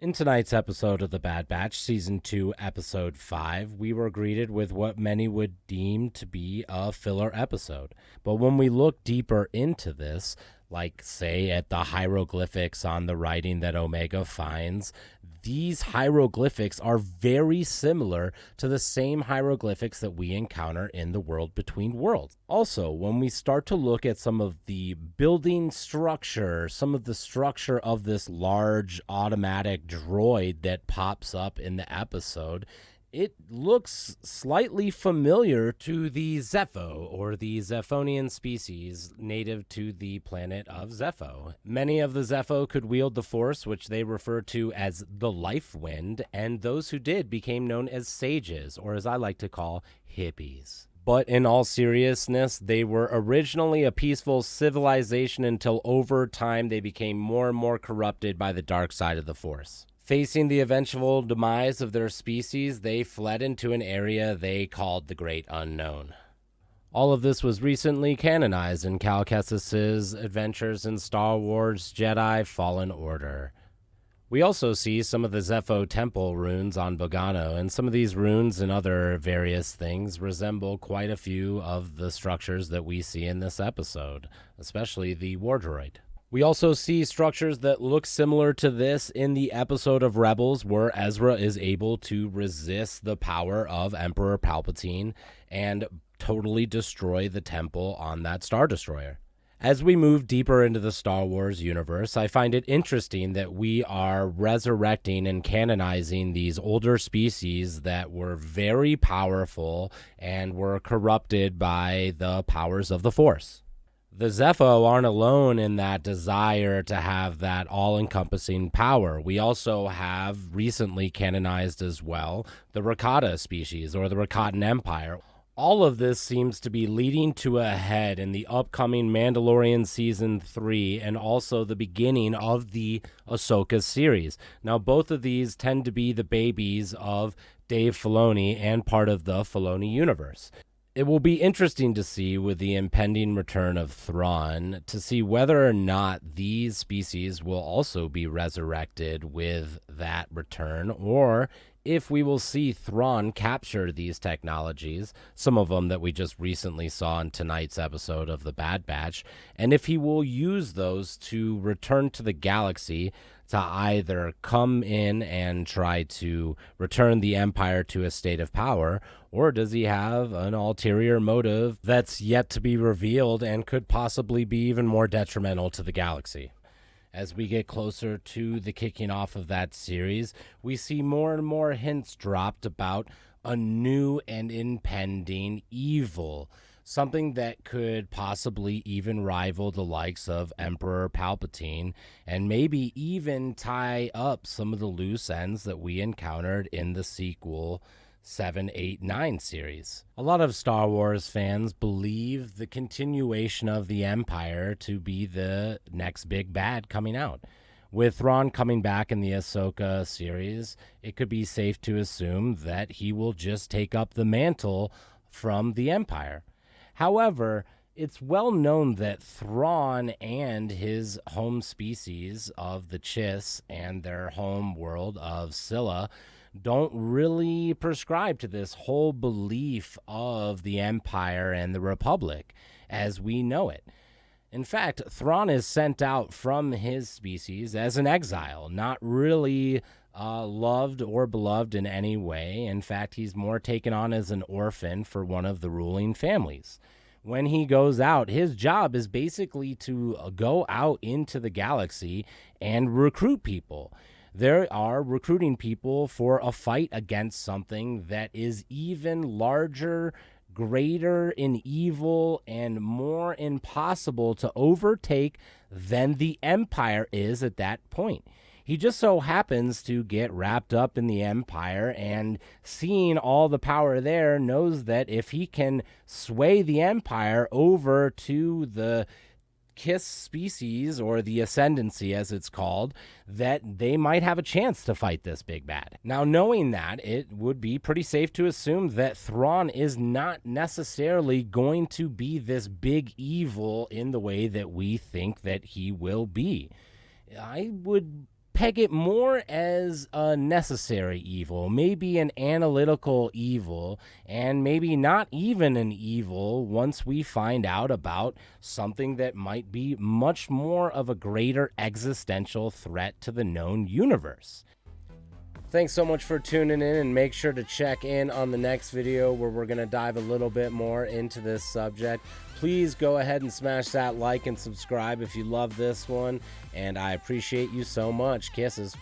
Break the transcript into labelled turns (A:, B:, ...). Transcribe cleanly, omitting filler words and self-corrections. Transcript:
A: In tonight's episode of The Bad Batch, Season 2, Episode 5, we were greeted with what many would deem to be a filler episode. But when we look deeper into this, like, say, at the hieroglyphics on the writing that Omega finds, these hieroglyphics are very similar to the same hieroglyphics that we encounter in the World Between Worlds. Also, when we start to look at some of the building structure, some of the structure of this large automatic droid that pops up in the episode, it looks slightly familiar to the Zeffo, or the Zephonian species native to the planet of Zeffo. Many of the Zeffo could wield the Force, which they refer to as the Life Wind, and those who did became known as sages, or as I like to call, hippies. But in all seriousness, they were originally a peaceful civilization until over time they became more and more corrupted by the dark side of the Force. Facing the eventual demise of their species, they fled into an area they called the Great Unknown. All of this was recently canonized in Cal Kestis's adventures in Star Wars Jedi Fallen Order. We also see some of the Zeffo temple runes on Bogano, and some of these runes and other various things resemble quite a few of the structures that we see in this episode, especially the war droid. We also see structures that look similar to this in the episode of Rebels, where Ezra is able to resist the power of Emperor Palpatine and totally destroy the temple on that Star Destroyer. As we move deeper into the Star Wars universe, I find it interesting that we are resurrecting and canonizing these older species that were very powerful and were corrupted by the powers of the Force. The Zeffo aren't alone in that desire to have that all-encompassing power. We also have recently canonized as well the Rakatan species, or the Rakatan Empire. All of this seems to be leading to a head in the upcoming Mandolorian Season 3 and also the beginning of the Ahsoka series. Now, both of these tend to be the babies of Dave Filoni and part of the Filoni Universe. It will be interesting to see with the impending return of Thrawn to see whether or not these species will also be resurrected with that return, or if we will see Thrawn capture these technologies, some of them that we just recently saw in tonight's episode of The Bad Batch, and if he will use those to return to the galaxy to either come in and try to return the Empire to a state of power, or does he have an ulterior motive that's yet to be revealed and could possibly be even more detrimental to the galaxy? As we get closer to the kicking off of that series, we see more and more hints dropped about a new and impending evil, something that could possibly even rival the likes of Emperor Palpatine, and maybe even tie up some of the loose ends that we encountered in the sequel 7, 8, 9 series. A lot of Star Wars fans believe the continuation of the Empire to be the next big bad coming out. With Thrawn coming back in the Ahsoka series, it could be safe to assume that he will just take up the mantle from the Empire. However, it's well known that Thrawn and his home species of the Chiss and their home world of Scylla don't really prescribe to this whole belief of the Empire and the Republic as we know it. In fact, Thrawn is sent out from his species as an exile, not really loved or beloved in any way. In fact, he's more taken on as an orphan for one of the ruling families. When he goes out, his job is basically to go out into the galaxy and recruit people. They are recruiting people for a fight against something that is even larger, greater in evil, and more impossible to overtake than the Empire is at that point. He just so happens to get wrapped up in the Empire, and seeing all the power there, knows that if he can sway the Empire over to the Kiss species, or the Ascendancy as it's called, that they might have a chance to fight this big bad. Now, knowing that, it would be pretty safe to assume that Thrawn is not necessarily going to be this big evil in the way that we think that he will be. I would peg it more as a necessary evil, maybe an analytical evil, and maybe not even an evil once we find out about something that might be much more of a greater existential threat to the known universe. Thanks so much for tuning in, and make sure to check in on the next video where we're going to dive a little bit more into this subject. Please go ahead and smash that like and subscribe if you love this one, and I appreciate you so much. Kisses.